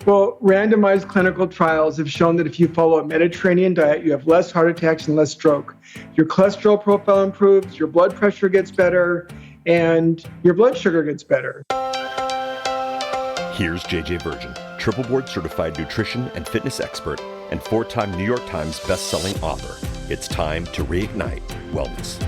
Well, randomized clinical trials have shown that if you follow a Mediterranean diet, you have less heart attacks and less stroke. Your cholesterol profile improves, your blood pressure gets better, and your blood sugar gets better. Here's JJ Virgin, triple board certified nutrition and fitness expert and 4-time New York Times best-selling author. It's time to reignite wellness.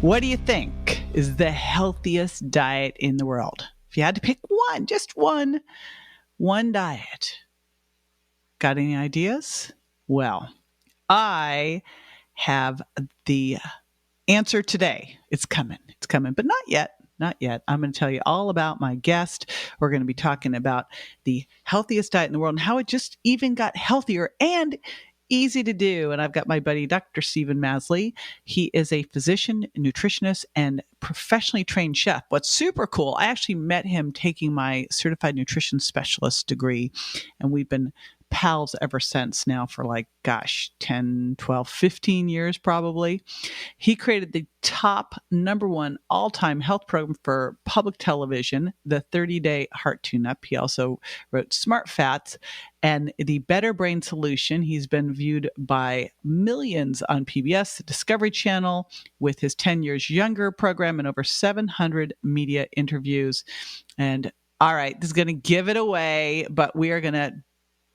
What do you think is the healthiest diet in the world? If you had to pick one, just one diet. Got any ideas? Well, I have the answer today. It's coming, but not yet. I'm going to tell you all about my guest. We're going to be talking about the healthiest diet in the world and how it just even got healthier and easy to do. And I've got my buddy, Dr. Stephen Masley. He is a physician, nutritionist, and professionally trained chef. What's super cool, I actually met him taking my certified nutrition specialist degree, and we've been pals ever since now for 10, 12, 15 years probably. He created the top #1 all-time health program for public television, the 30-Day Heart Tune-Up. He also wrote Smart Fats and the Better Brain Solution. He's been viewed by millions on PBS, the Discovery Channel, with his 10 Years Younger program and over 700 media interviews. And all right, this is going to give it away, but we are going to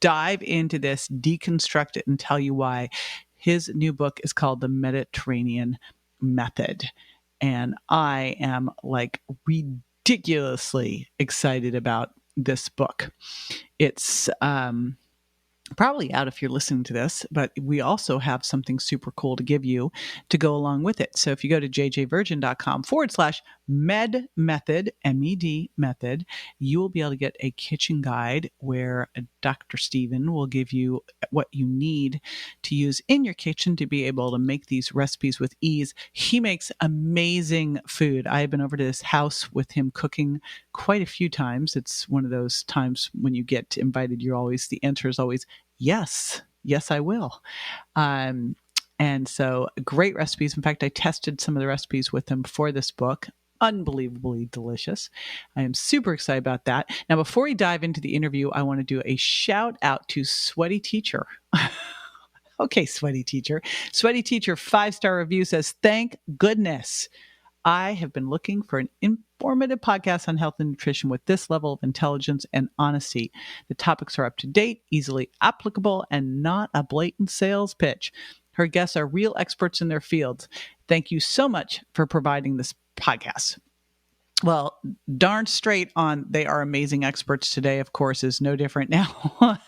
dive into this, deconstruct it, and tell you why. His new book is called The Mediterranean Method. And I am ridiculously excited about this book. It's probably out if you're listening to this, but we also have something super cool to give you to go along with it. So if you go to jjvirgin.com/med-method, MED method, you will be able to get a kitchen guide where Dr. Stephen will give you what you need to use in your kitchen to be able to make these recipes with ease. He makes amazing food. I have been over to this house with him cooking quite a few times. It's one of those times when you get invited, the answer is always, yes, I will. And so great recipes. In fact, I tested some of the recipes with him for this book. Unbelievably delicious. I am super excited about that. Now, before we dive into the interview, I want to do a shout out to Sweaty Teacher. Okay, Sweaty Teacher. Sweaty Teacher 5-star review says, "Thank goodness. I have been looking for an informative podcast on health and nutrition with this level of intelligence and honesty. The topics are up to date, easily applicable, and not a blatant sales pitch. Her guests are real experts in their fields. Thank you so much for providing this podcast." Well, darn straight on, they are amazing experts today, of course, is no different now.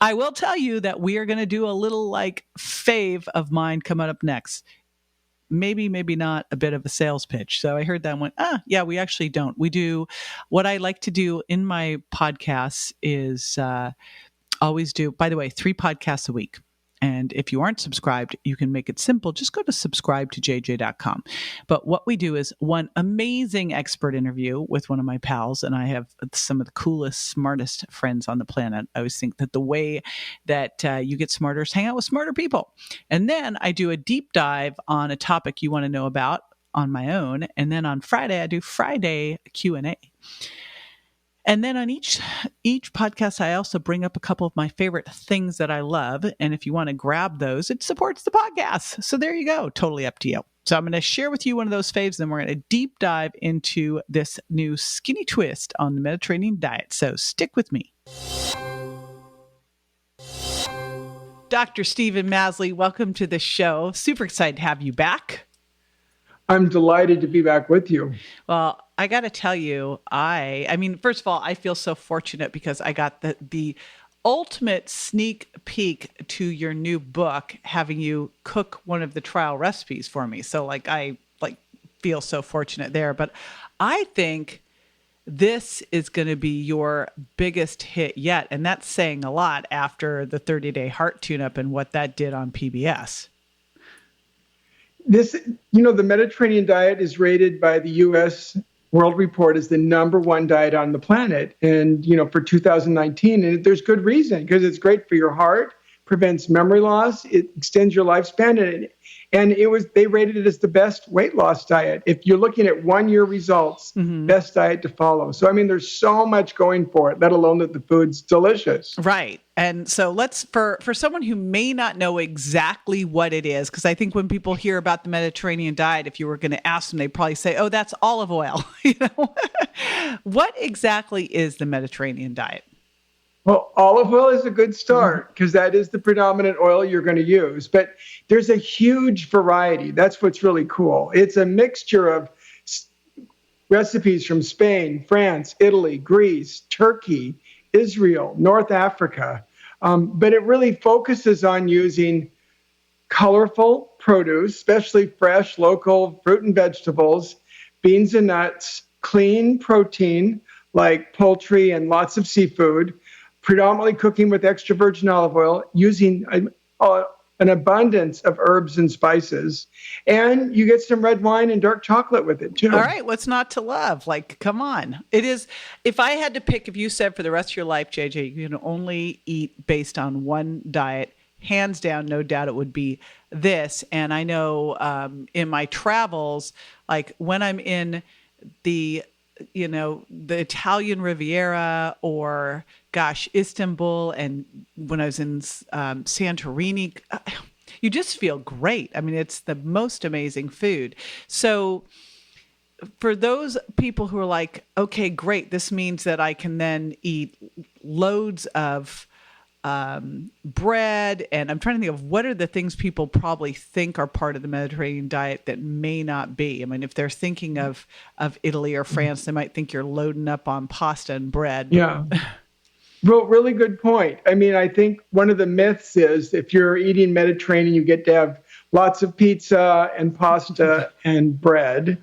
I will tell you that we are going to do a little fave of mine coming up next. Maybe not a bit of a sales pitch. So I heard that and went, yeah, we actually don't. We do what I like to do in my podcasts is always do, by the way, 3 podcasts a week. And if you aren't subscribed, you can make it simple. Just go to subscribe-to-jj.com. But what we do is one amazing expert interview with one of my pals, and I have some of the coolest, smartest friends on the planet. I always think that the way that you get smarter is hang out with smarter people. And then I do a deep dive on a topic you want to know about on my own. And then on Friday, I do Friday Q&A. And then on each podcast, I also bring up a couple of my favorite things that I love. And if you want to grab those, it supports the podcast. So there you go. Totally up to you. So I'm going to share with you one of those faves. Then we're going to deep dive into this new skinny twist on the Mediterranean diet. So stick with me. Dr. Stephen Masley, welcome to the show. Super excited to have you back. I'm delighted to be back with you. Well, I got to tell you, I mean, first of all, I feel so fortunate because I got the ultimate sneak peek to your new book, having you cook one of the trial recipes for me. So I feel so fortunate there. But I think this is going to be your biggest hit yet. And that's saying a lot after the 30-Day Heart Tune-Up and what that did on PBS. The Mediterranean diet is rated by the U.S. World Report as the #1 diet on the planet. And, for 2019, and there's good reason because it's great for your heart, prevents memory loss, it extends your lifespan, And they rated it as the best weight loss diet. If you're looking at 1 year results, best diet to follow. So, I mean, there's so much going for it, let alone that the food's delicious. Right. And so for someone who may not know exactly what it is, because I think when people hear about the Mediterranean diet, if you were going to ask them, they'd probably say, oh, that's olive oil. What exactly is the Mediterranean diet? Well, olive oil is a good start because that is the predominant oil you're going to use. But there's a huge variety. That's what's really cool. It's a mixture of recipes from Spain, France, Italy, Greece, Turkey, Israel, North Africa. But it really focuses on using colorful produce, especially fresh, local fruit and vegetables, beans and nuts, clean protein like poultry and lots of seafood, predominantly cooking with extra virgin olive oil, using an abundance of herbs and spices. And you get some red wine and dark chocolate with it too. All right. What's not to love? Like, come on. It is, if I had to pick, if you said for the rest of your life, JJ, you can only eat based on one diet, hands down, no doubt it would be this. And I know in my travels, like when I'm in the Italian Riviera or Istanbul, and when I was in Santorini, you just feel great. I mean, it's the most amazing food. So for those people who are like, okay, great, this means that I can then eat loads of bread, and I'm trying to think of what are the things people probably think are part of the Mediterranean diet that may not be. I mean, if they're thinking of Italy or France, they might think you're loading up on pasta and bread. Yeah. Well, really good point. I mean, I think one of the myths is if you're eating Mediterranean, you get to have lots of pizza and pasta and bread.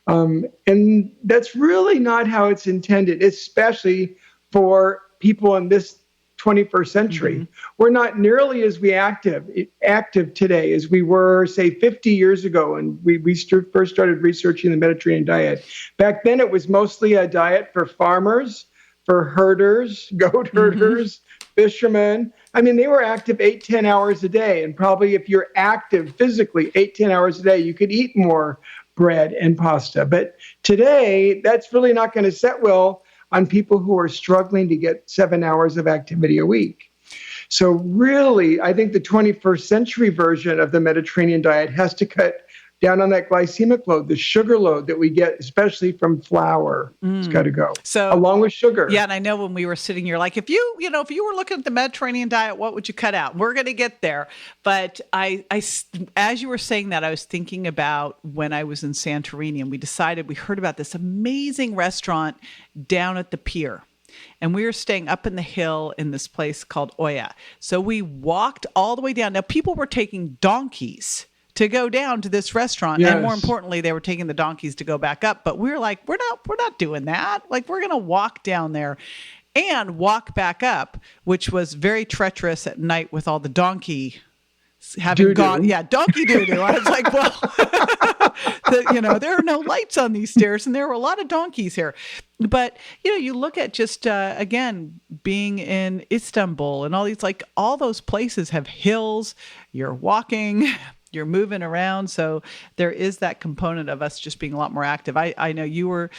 And that's really not how it's intended, especially for people in this 21st century. We're not nearly as active today as we were, say, 50 years ago when we first started researching the Mediterranean diet. Back then, it was mostly a diet for farmers, for herders, goat herders, fishermen. I mean, they were active 8-10 hours a day. And probably if you're active physically 8-10 hours a day, you could eat more bread and pasta. But today, that's really not going to set well on people who are struggling to get 7 hours of activity a week. So really, I think the 21st century version of the Mediterranean diet has to cut down on that glycemic load, the sugar load that we get, especially from flour. It's got to go. So along with sugar. Yeah, and I know when we were sitting here, like if you were looking at the Mediterranean diet, what would you cut out? We're going to get there. But I, as you were saying that, I was thinking about when I was in Santorini, and we heard about this amazing restaurant down at the pier. And we were staying up in the hill in this place called Oya. So we walked all the way down. Now, people were taking donkeys to go down to this restaurant. Yes. And more importantly, they were taking the donkeys to go back up. But we were like, we're not doing that. Like, we're going to walk down there and walk back up, which was very treacherous at night with all the donkey having doo-doo. Gone. Yeah, donkey doo-doo. I was like, well, there are no lights on these stairs, and there were a lot of donkeys here. But, you look at just, again, being in Istanbul and all these, like, all those places have hills. You're walking, you're moving around. So there is that component of us just being a lot more active. I know you were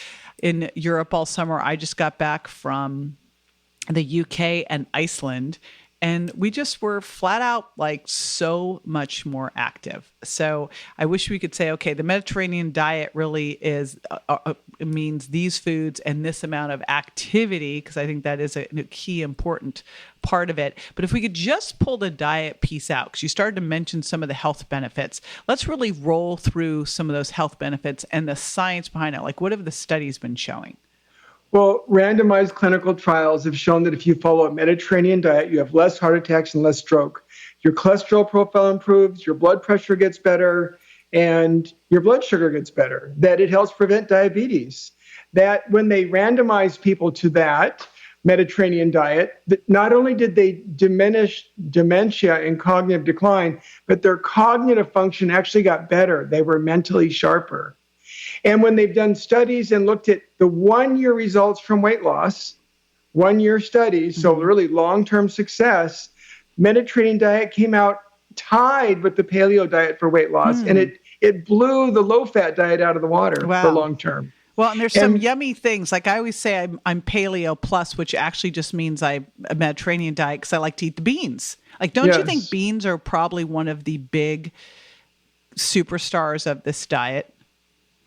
in Europe all summer. I just got back from the UK and Iceland, and we just were flat out like so much more active. So I wish we could say, okay, the Mediterranean diet really is means these foods and this amount of activity, because I think that is a key important part of it. But if we could just pull the diet piece out, because you started to mention some of the health benefits, let's really roll through some of those health benefits and the science behind it. Like, what have the studies been showing? Well, randomized clinical trials have shown that if you follow a Mediterranean diet, you have less heart attacks and less stroke. Your cholesterol profile improves, your blood pressure gets better, and your blood sugar gets better. That it helps prevent diabetes. That when they randomized people to that Mediterranean diet, that not only did they diminish dementia and cognitive decline, but their cognitive function actually got better. They were mentally sharper. And when they've done studies and looked at the 1 year results from weight loss, 1 year studies, so really long-term success, Mediterranean diet came out tied with the paleo diet for weight loss, and it blew the low-fat diet out of the water for long term. Well, and there's some yummy things. Like I always say, I'm paleo plus, which actually just means I'm a Mediterranean diet because I like to eat the beans. Like, don't you think beans are probably one of the big superstars of this diet?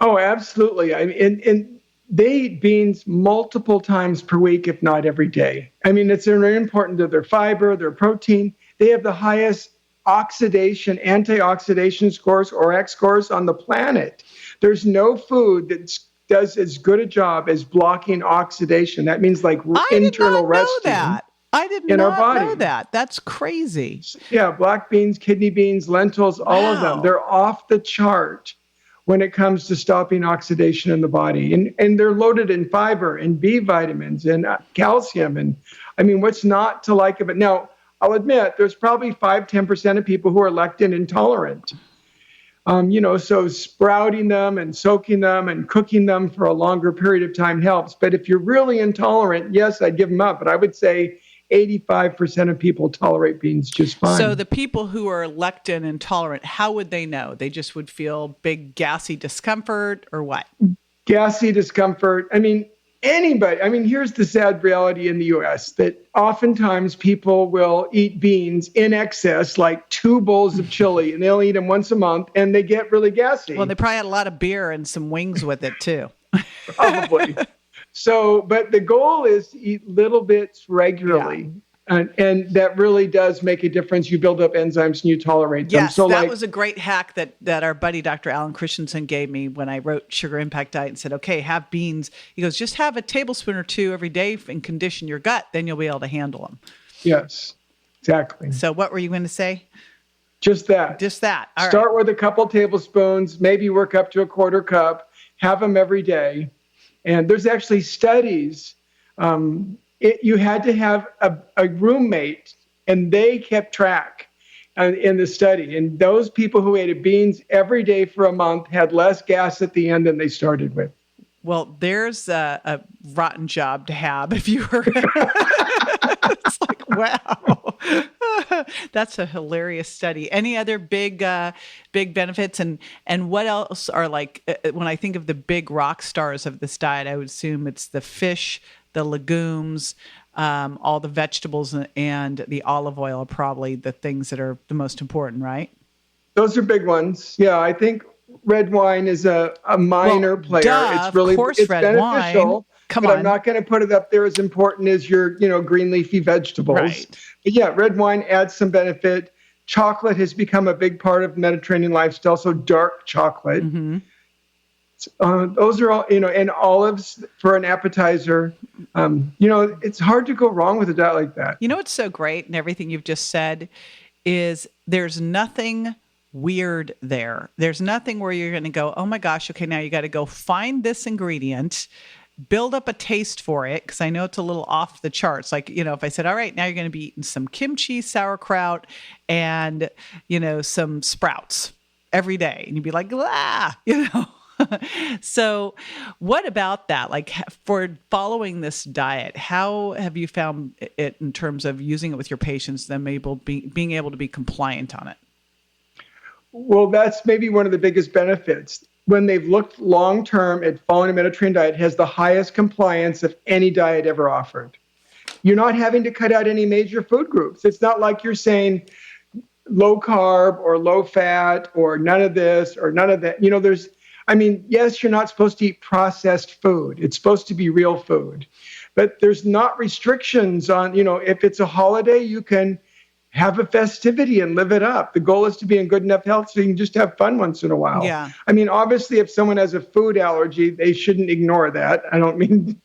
Oh, absolutely. I mean, and they eat beans multiple times per week, if not every day. I mean, it's very important to their fiber, their protein. They have the highest antioxidation scores, ORAC scores on the planet. There's no food that does as good a job as blocking oxidation. That means like internal resting. I did not know that. That's crazy. Yeah, black beans, kidney beans, lentils, all of them. They're off the chart when it comes to stopping oxidation in the body. And they're loaded in fiber and B vitamins and calcium. And I mean, what's not to like about it? Now, I'll admit there's probably 5-10% of people who are lectin intolerant. So sprouting them and soaking them and cooking them for a longer period of time helps. But if you're really intolerant, yes, I'd give them up. But I would say 85% of people tolerate beans just fine. So the people who are lectin intolerant, how would they know? They just would feel big gassy discomfort or what? Gassy discomfort. I mean, anybody. I mean, here's the sad reality in the U.S. that oftentimes people will eat beans in excess, like 2 bowls of chili, and they'll eat them once a month, and they get really gassy. Well, they probably had a lot of beer and some wings with it too. Probably. So, but the goal is to eat little bits regularly. Yeah. And that really does make a difference. You build up enzymes and you tolerate them. Yes, so that was a great hack that our buddy Dr. Alan Christensen gave me when I wrote Sugar Impact Diet and said, okay, have beans. He goes, just have a tablespoon or 2 every day and condition your gut. Then you'll be able to handle them. Yes, exactly. So what were you going to say? Just that. All Start right. with a couple tablespoons, maybe work up to a 1/4 cup, have them every day. And there's actually studies. You had to have a roommate, and they kept track in the study. And those people who ate beans every day for a month had less gas at the end than they started with. Well, there's a rotten job to have if you were. It's like, wow. That's a hilarious study. Any other big benefits? And what else are like, when I think of the big rock stars of this diet, I would assume it's the fish, the legumes, all the vegetables, and the olive oil are probably the things that are the most important, right? Those are big ones. Yeah, I think red wine is a minor player. It's really, of course, it's red beneficial. Wine. Come but on. I'm not going to put it up there as important as your, green leafy vegetables. Right. But yeah, red wine adds some benefit. Chocolate has become a big part of Mediterranean lifestyle, so dark chocolate. Mm-hmm. Those are all, and olives for an appetizer. It's hard to go wrong with a diet like that. You know what's so great and everything you've just said is there's nothing weird there. There's nothing where you're going to go, oh my gosh, okay, now you got to go find this ingredient, build up a taste for it, because I know it's a little off the charts. Like, if I said, all right, now you're going to be eating some kimchi, sauerkraut, and, some sprouts every day. And you'd be like, So what about that? Like, for following this diet, how have you found it in terms of using it with your patients, them being able to be compliant on it? Well, that's maybe one of the biggest benefits. When they've looked long-term at following a Mediterranean diet, it has the highest compliance of any diet ever offered. You're not having to cut out any major food groups. It's not like you're saying low carb or low fat or none of this or none of that. Yes, you're not supposed to eat processed food. It's supposed to be real food. But there's not restrictions on, if it's a holiday, you can have a festivity and live it up. The goal is to be in good enough health so you can just have fun once in a while. Yeah. Obviously, if someone has a food allergy, they shouldn't ignore that. I don't mean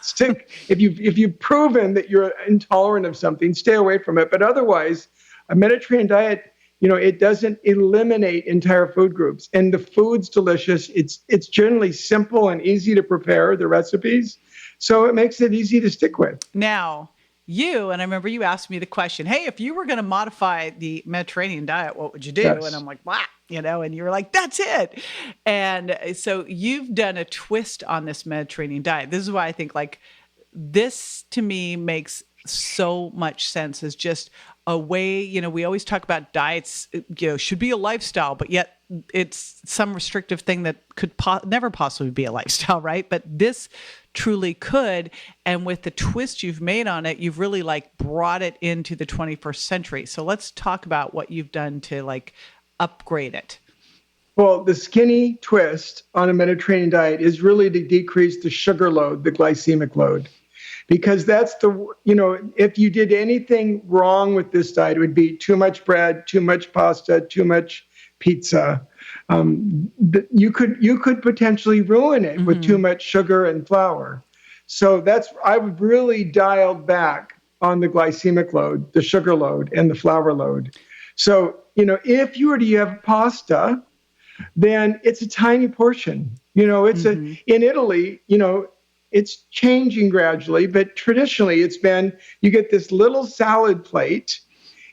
stick. If you've proven that you're intolerant of something, stay away from it. But otherwise, a Mediterranean diet, it doesn't eliminate entire food groups. And the food's delicious. It's generally simple and easy to prepare, the recipes. So it makes it easy to stick with. Now, and I remember you asked me the question, hey, if you were going to modify the Mediterranean diet, what would you do? Yes. And I'm like, wow, and you were like, that's it. And so you've done a twist on this Mediterranean diet. This is why I think this to me makes so much sense, is just a way, we always talk about diets, should be a lifestyle, but yet it's some restrictive thing that could never possibly be a lifestyle, right? But this truly could. And with the twist you've made on it, you've really like brought it into the 21st century. So let's talk about what you've done to like upgrade it. Well, the skinny twist on a Mediterranean diet is really to decrease the sugar load, the glycemic load. Because that's if you did anything wrong with this diet, it would be too much bread, too much pasta, too much pizza. You could potentially ruin it with too much sugar and flour. So I've really dialed back on the glycemic load, the sugar load, and the flour load. So, if you were to have pasta, then it's a tiny portion. It's in Italy, it's changing gradually, but traditionally it's been, you get this little salad plate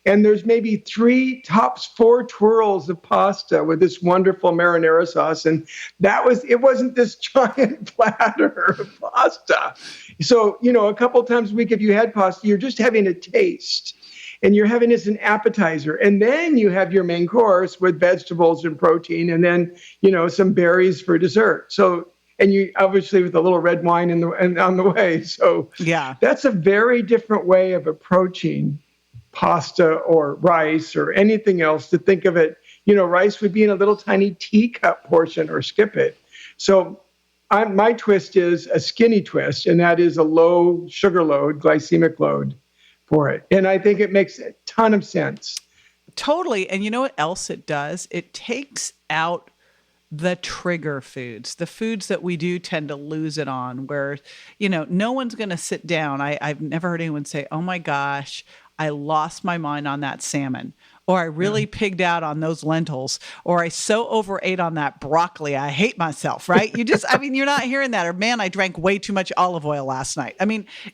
and there's maybe 3, tops 4 twirls of pasta with this wonderful marinara sauce. And it wasn't this giant platter of pasta. So, a couple times a week, if you had pasta, you're just having a taste and you're having it as an appetizer. And then you have your main course with vegetables and protein and then, some berries for dessert. So, and you obviously with a little red wine on the way. So yeah, that's a very different way of approaching pasta or rice or anything else, to think of it. Rice would be in a little tiny teacup portion or skip it. So my twist is a skinny twist, and that is a low sugar load, glycemic load for it. And I think it makes a ton of sense. Totally. And you know what else it does? It takes out the trigger foods, the foods that we do tend to lose it on, where, no one's going to sit down. I've never heard anyone say, oh my gosh, I lost my mind on that salmon, or I really pigged out on those lentils, or I so overate on that broccoli, I hate myself, right? You're not hearing that. Or man, I drank way too much olive oil last night.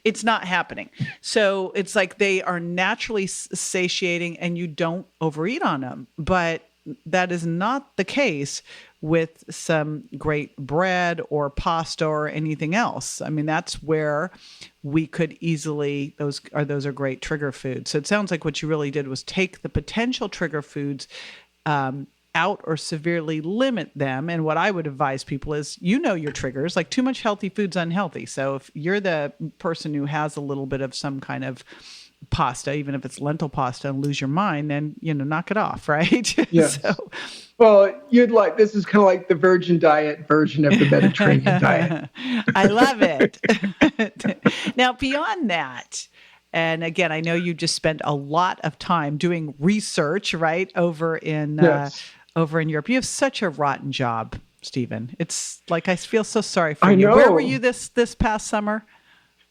It's not happening. So it's like they are naturally satiating and you don't overeat on them. But that is not the case with some great bread or pasta or anything else. That's where we could easily, those are great trigger foods. So it sounds like what you really did was take the potential trigger foods out or severely limit them. And what I would advise people is, your triggers, like too much healthy food's unhealthy. So if you're the person who has a little bit of some kind of pasta, even if it's lentil pasta, and lose your mind, then, knock it off, right? Yes. Well, this is kind of like the virgin diet version of the Mediterranean diet. I love it. Now, beyond that, and again, I know you just spent a lot of time doing research, right, over in Europe. You have such a rotten job, Stephen. It's like, I feel so sorry for you. Know. Where were you this past summer?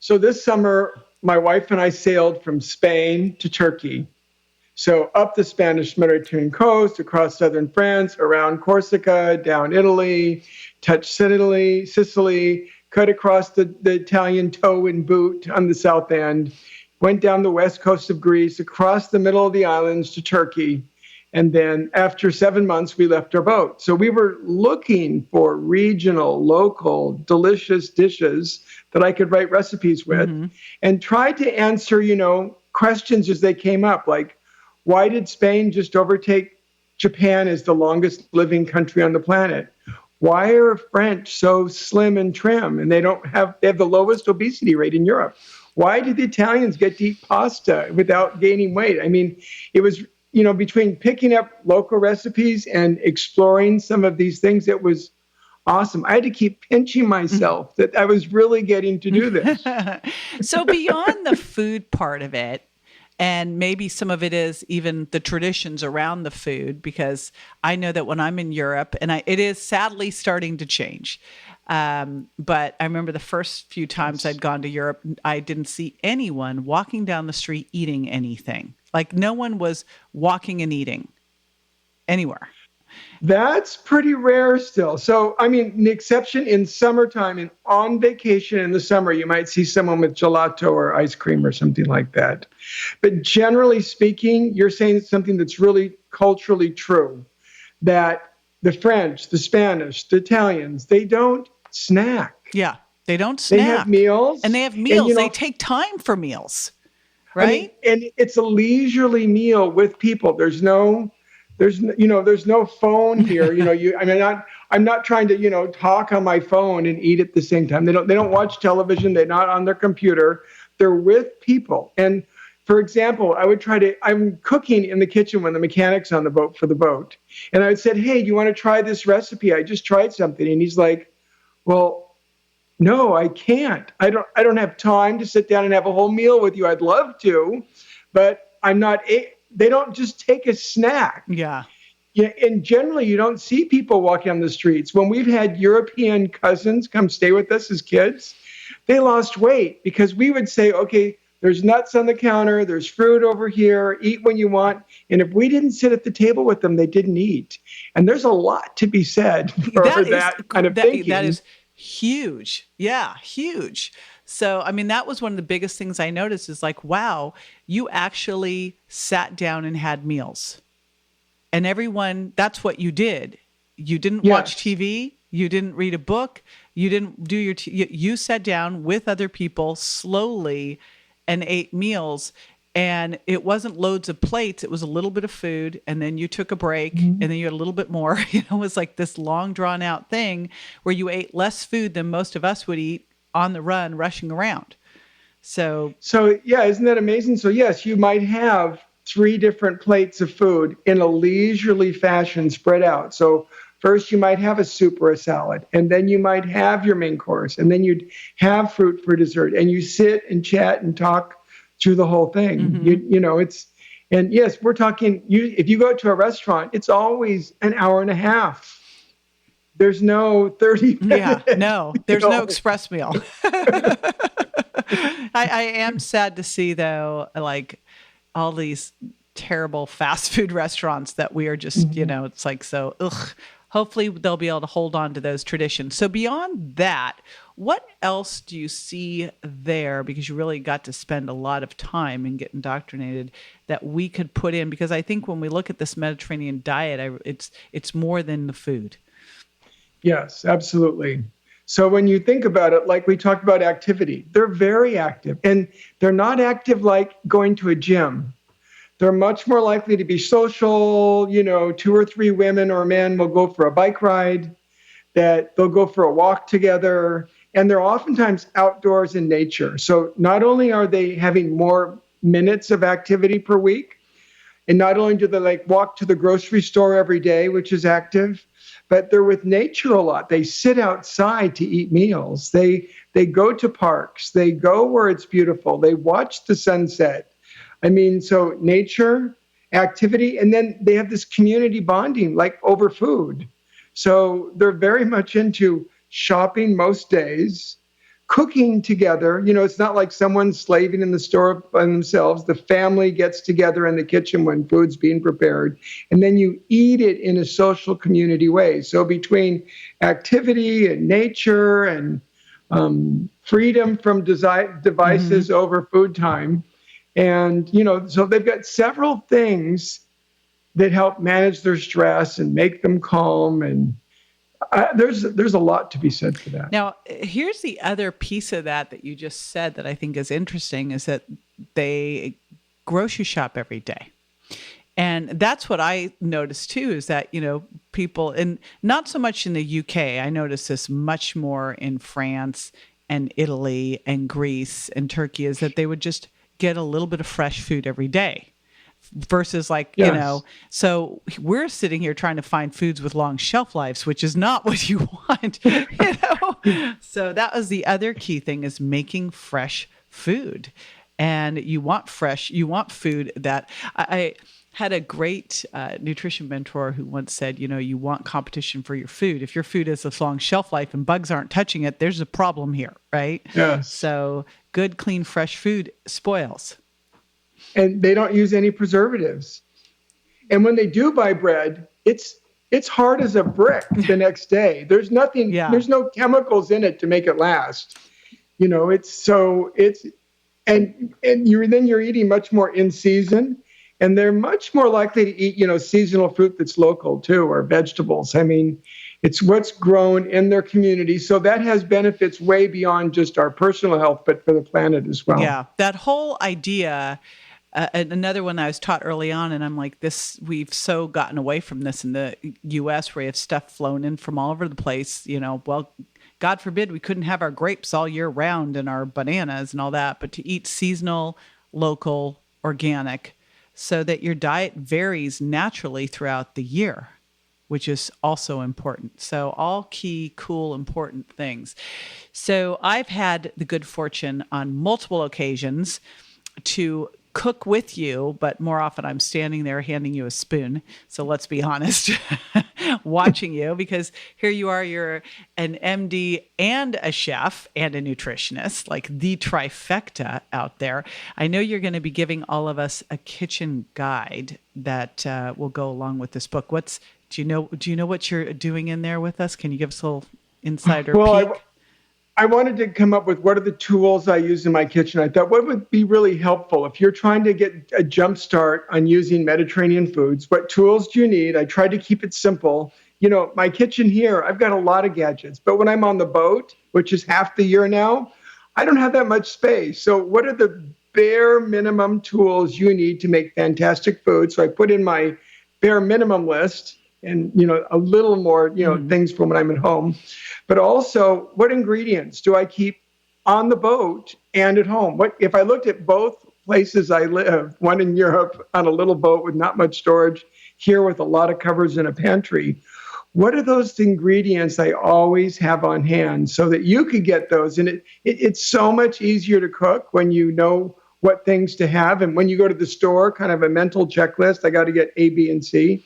So this summer, my wife and I sailed from Spain to Turkey. So up the Spanish Mediterranean coast, across southern France, around Corsica, down Italy, touched Sicily, cut across the Italian toe and boot on the south end, went down the west coast of Greece, across the middle of the islands to Turkey. And then after 7 months, we left our boat. So we were looking for regional, local, delicious dishes that I could write recipes with, and tried to answer, questions as they came up, like, why did Spain just overtake Japan as the longest living country on the planet? Why are French so slim and trim, and they have the lowest obesity rate in Europe? Why did the Italians get to eat pasta without gaining weight? It was, between picking up local recipes and exploring some of these things, it was awesome. I had to keep pinching myself that I was really getting to do this. So beyond the food part of it, and maybe some of it is even the traditions around the food, because I know that when I'm in Europe, and it is sadly starting to change. But I remember the first few times I'd gone to Europe, I didn't see anyone walking down the street eating anything. Like no one was walking and eating anywhere. That's pretty rare still. So, the exception in summertime and on vacation in the summer, you might see someone with gelato or ice cream or something like that. But generally speaking, you're saying something that's really culturally true, that the French, the Spanish, the Italians, they don't snack. Yeah, they don't snack. They have meals. And they have meals. They take time for meals. right? I mean, and it's a leisurely meal with people. There's no phone here. I'm not trying to, talk on my phone and eat at the same time. They don't watch television. They're not on their computer. They're with people. And for example, I'm cooking in the kitchen when the mechanic's on the boat for the boat. And I said, hey, do you want to try this recipe? I just tried something. And he's like, well, no, I can't. I don't have time to sit down and have a whole meal with you. I'd love to, but I'm not. They don't just take a snack. Yeah. Yeah, and generally, you don't see people walking on the streets. When we've had European cousins come stay with us as kids, they lost weight because we would say, okay, there's nuts on the counter, there's fruit over here, eat when you want. And if we didn't sit at the table with them, they didn't eat. And there's a lot to be said for that kind of thinking. That is huge. Yeah, huge. So, I mean, that was one of the biggest things I noticed is like, wow, you actually sat down and had meals. And everyone, that's what you did. You didn't watch TV. You didn't read a book. You didn't do you sat down with other people slowly and ate meals. And it wasn't loads of plates. It was a little bit of food. And then you took a break and then you had a little bit more. It was like this long drawn out thing where you ate less food than most of us would eat on the run, rushing around. So yeah, isn't that amazing? So yes, you might have 3 different plates of food in a leisurely fashion spread out. So first you might have a soup or a salad, and then you might have your main course, and then you'd have fruit for dessert, and you sit and chat and talk through the whole thing. And yes, we're talking, if you go to a restaurant, it's always an hour and a half. There's no 30 minutes. Yeah, no, there's no express meal. I am sad to see, though, like all these terrible fast food restaurants that we are just, it's like, so, hopefully they'll be able to hold on to those traditions. So beyond that, what else do you see there? Because you really got to spend a lot of time and get indoctrinated that we could put in, because I think when we look at this Mediterranean diet, it's more than the food. Yes, absolutely. So when you think about it, like we talked about activity, they're very active, and they're not active like going to a gym. They're much more likely to be social. 2 or 3 women or men will go for a bike ride, that they'll go for a walk together, and they're oftentimes outdoors in nature. So not only are they having more minutes of activity per week, and not only do they walk to the grocery store every day, which is active, but they're with nature a lot. They sit outside to eat meals. They go to parks. They go where it's beautiful. They watch the sunset. I mean, so nature, activity, and then they have this community bonding, like over food. So they're very much into shopping most days, cooking together. It's not like someone's slaving in the store by themselves. The family gets together in the kitchen when food's being prepared, and then you eat it in a social community way. So between activity and nature and freedom from devices over food time, and, so they've got several things that help manage their stress and make them calm. And there's a lot to be said for that. Now, here's the other piece of that you just said that I think is interesting, is that they grocery shop every day. And that's what I noticed too, is that, people, and not so much in the UK, I noticed this much more in France and Italy and Greece and Turkey, is that they would just get a little bit of fresh food every day versus so we're sitting here trying to find foods with long shelf lives, which is not what you want, So that was the other key thing, is making fresh food. And you want food that I had a great nutrition mentor who once said, you want competition for your food. If your food has a long shelf life and bugs aren't touching it, there's a problem here, right? Yes. So good, clean, fresh food spoils. And they don't use any preservatives. And when they do buy bread, it's hard as a brick the next day. There's nothing, there's no chemicals in it to make it last. You're eating much more in season. And they're much more likely to eat, seasonal fruit that's local too, or vegetables. I mean, It's what's grown in their community. So that has benefits way beyond just our personal health, but for the planet as well. Yeah, that whole idea. Another one I was taught early on, and I'm like, we've so gotten away from this in the U.S. where you have stuff flown in from all over the place. Well, God forbid we couldn't have our grapes all year round and our bananas and all that, but to eat seasonal, local, organic, so that your diet varies naturally throughout the year, which is also important. So all key, cool, important things. So I've had the good fortune on multiple occasions to cook with you, but more often I'm standing there handing you a spoon. So let's be honest, watching you, because here you are, you're an MD and a chef and a nutritionist, like the trifecta out there. I know you're going to be giving all of us a kitchen guide that will go along with this book. Do you know what you're doing in there with us? Can you give us a little insider peek? I wanted to come up with what are the tools I use in my kitchen. I thought what would be really helpful if you're trying to get a jump start on using Mediterranean foods. What tools do you need? I tried to keep it simple. My kitchen here, I've got a lot of gadgets, but when I'm on the boat, which is half the year now, I don't have that much space. So what are the bare minimum tools you need to make fantastic food? So I put in my bare minimum list and, a little more, things from when I'm at home. But also, what ingredients do I keep on the boat and at home? What if I looked at both places I live, one in Europe on a little boat with not much storage, here with a lot of cupboards and a pantry, what are those ingredients I always have on hand so that you could get those? And it's so much easier to cook when you know what things to have. And when you go to the store, kind of a mental checklist, I got to get A, B, and C.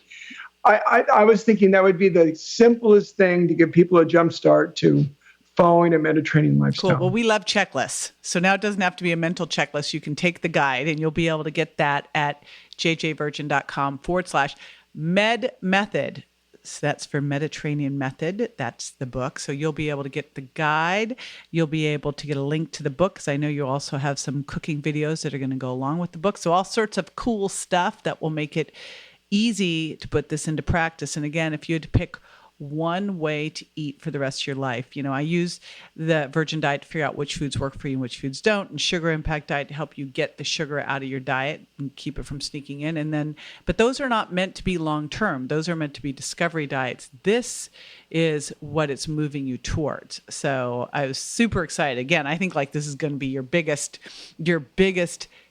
I was thinking that would be the simplest thing to give people a jump start to following a Mediterranean lifestyle. Cool. Well, we love checklists. So now it doesn't have to be a mental checklist. You can take the guide and you'll be able to get that at jjvirgin.com/med method. So that's for Mediterranean Method. That's the book. So you'll be able to get the guide. You'll be able to get a link to the book, because I know you also have some cooking videos that are going to go along with the book. So all sorts of cool stuff that will make it easy to put this into practice. And again, if you had to pick one way to eat for the rest of your life, I use the Virgin diet to figure out which foods work for you and which foods don't, and sugar impact diet to help you get the sugar out of your diet and keep it from sneaking in. But those are not meant to be long-term. Those are meant to be discovery diets. This is what it's moving you towards. So I was super excited. Again, I think this is going to be your biggest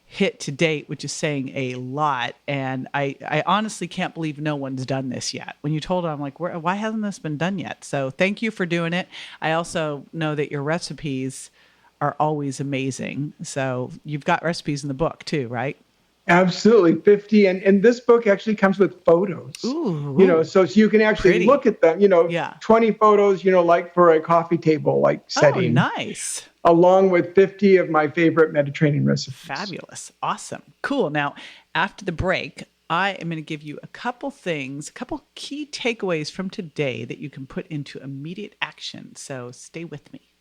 hit to date, which is saying a lot. And I honestly can't believe no one's done this yet. When you told it, I'm like, why hasn't this been done yet? So thank you for doing it. I also know that your recipes are always amazing. So you've got recipes in the book too, right? Absolutely. 50. And this book actually comes with photos, so you can actually look at them, 20 photos, like for a coffee table, setting. Oh, nice. Along with 50 of my favorite Mediterranean recipes. Fabulous. Awesome. Cool. Now, after the break, I am going to give you a couple key takeaways from today that you can put into immediate action. So stay with me.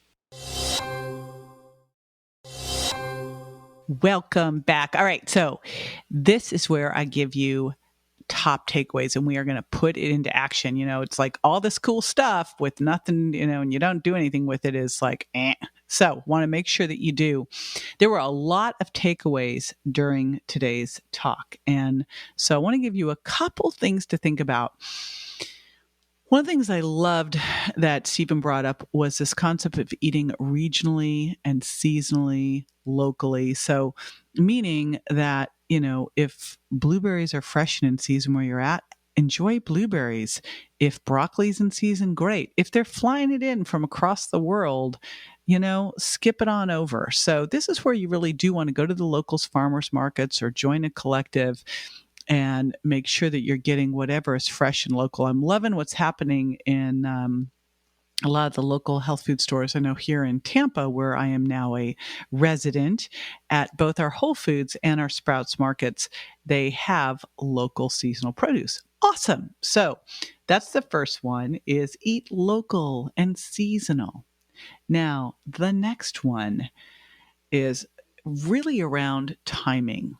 Welcome back. All right. So this is where I give you top takeaways, and we are going to put it into action. It's like all this cool stuff with nothing, and you don't do anything with it is like, eh. So want to make sure that you do. There were a lot of takeaways during today's talk. And so I want to give you a couple things to think about. One of the things I loved that Stephen brought up was this concept of eating regionally and seasonally, locally. So meaning that, if blueberries are fresh and in season where you're at, enjoy blueberries. If broccoli's in season, great. If they're flying it in from across the world, skip it on over. So this is where you really do want to go to the locals farmers markets or join a collective and make sure that you're getting whatever is fresh and local. I'm loving what's happening in a lot of the local health food stores. I know here in Tampa, where I am now a resident, at both our Whole Foods and our Sprouts markets, they have local seasonal produce. Awesome. So that's the first one, is eat local and seasonal. Now, the next one is really around timing.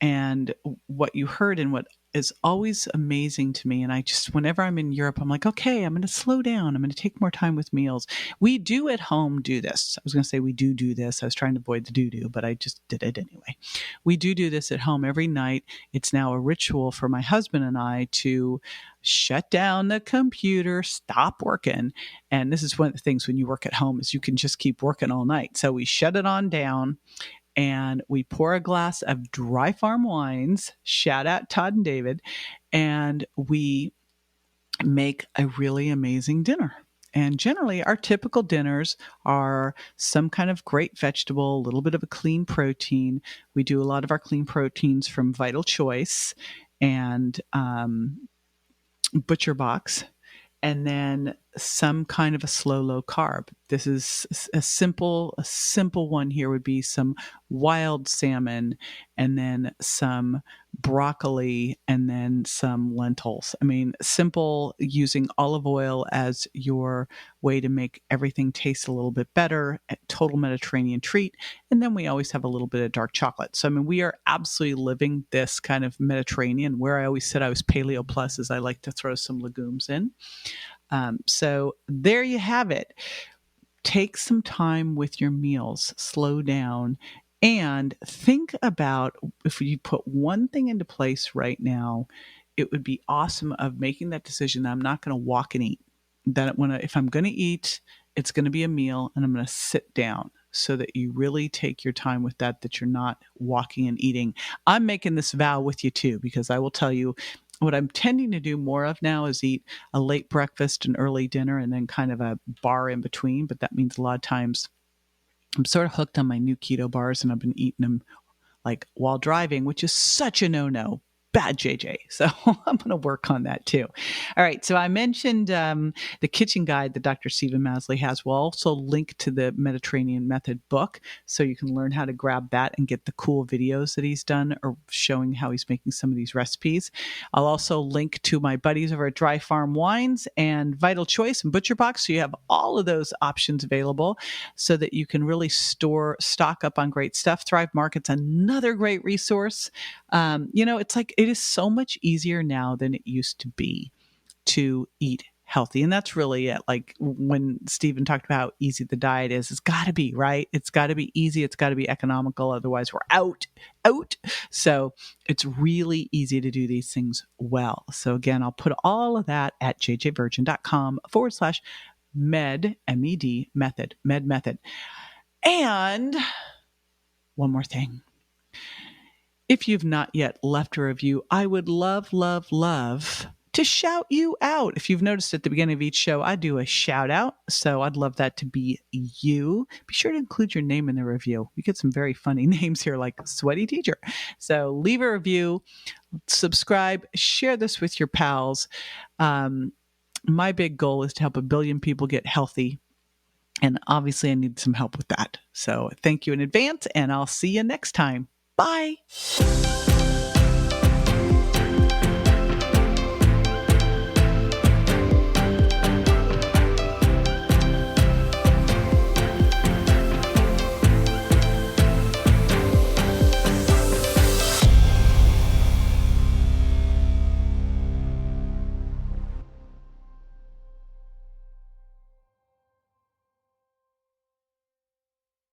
And what you heard and what is always amazing to me. And I just, whenever I'm in Europe, I'm like, okay, I'm going to slow down. I'm going to take more time with meals. We do at home do this. I was going to say we do this. I was trying to avoid the do, but I just did it anyway. We do this at home every night. It's now a ritual for my husband and I to shut down the computer, stop working. And this is one of the things when you work at home is you can just keep working all night. So we shut it on down. And we pour a glass of dry farm wines, shout out Todd and David, and we make a really amazing dinner. And generally, our typical dinners are some kind of great vegetable, a little bit of a clean protein. We do a lot of our clean proteins from Vital Choice and Butcher Box, and then some kind of a slow, low carb. This is a simple one here would be some wild salmon and then some broccoli and then some lentils. I mean, simple, using olive oil as your way to make everything taste a little bit better, a total Mediterranean treat. And then we always have a little bit of dark chocolate. So, I mean, we are absolutely living this kind of Mediterranean. Where I always said I was paleo plus is I like to throw some legumes in. So there you have it. Take some time with your meals, slow down, and think about if you put one thing into place right now, it would be awesome of making that decision that I'm not going to walk and eat. That if I'm going to eat, it's going to be a meal and I'm going to sit down, so that you really take your time with that you're not walking and eating. I'm making this vow with you too, because I will tell you, what I'm tending to do more of now is eat a late breakfast, an early dinner, and then kind of a bar in between. But that means a lot of times I'm sort of hooked on my new keto bars, and I've been eating them like while driving, which is such a no-no. Bad, JJ. So I'm going to work on that too. All right. So I mentioned the kitchen guide that Dr. Stephen Masley has. We'll also link to the Mediterranean Method book, so you can learn how to grab that and get the cool videos that he's done or showing how he's making some of these recipes. I'll also link to my buddies over at Dry Farm Wines and Vital Choice and Butcher Box. So you have all of those options available so that you can really stock up on great stuff. Thrive Market's another great resource. It's like, it is so much easier now than it used to be to eat healthy. And that's really it. Like when Stephen talked about how easy the diet is, it's got to be, right? It's got to be easy. It's got to be economical. Otherwise we're out. So it's really easy to do these things well. So again, I'll put all of that at jjvirgin.com/med, M-E-D, method, med method. And one more thing. If you've not yet left a review, I would love to shout you out. If you've noticed at the beginning of each show, I do a shout out. So I'd love that to be you. Be sure to include your name in the review. We get some very funny names here, like Sweaty Teacher. So leave a review, subscribe, share this with your pals. My big goal is to help 1 billion people get healthy. And obviously I need some help with that. So thank you in advance, and I'll see you next time. Bye.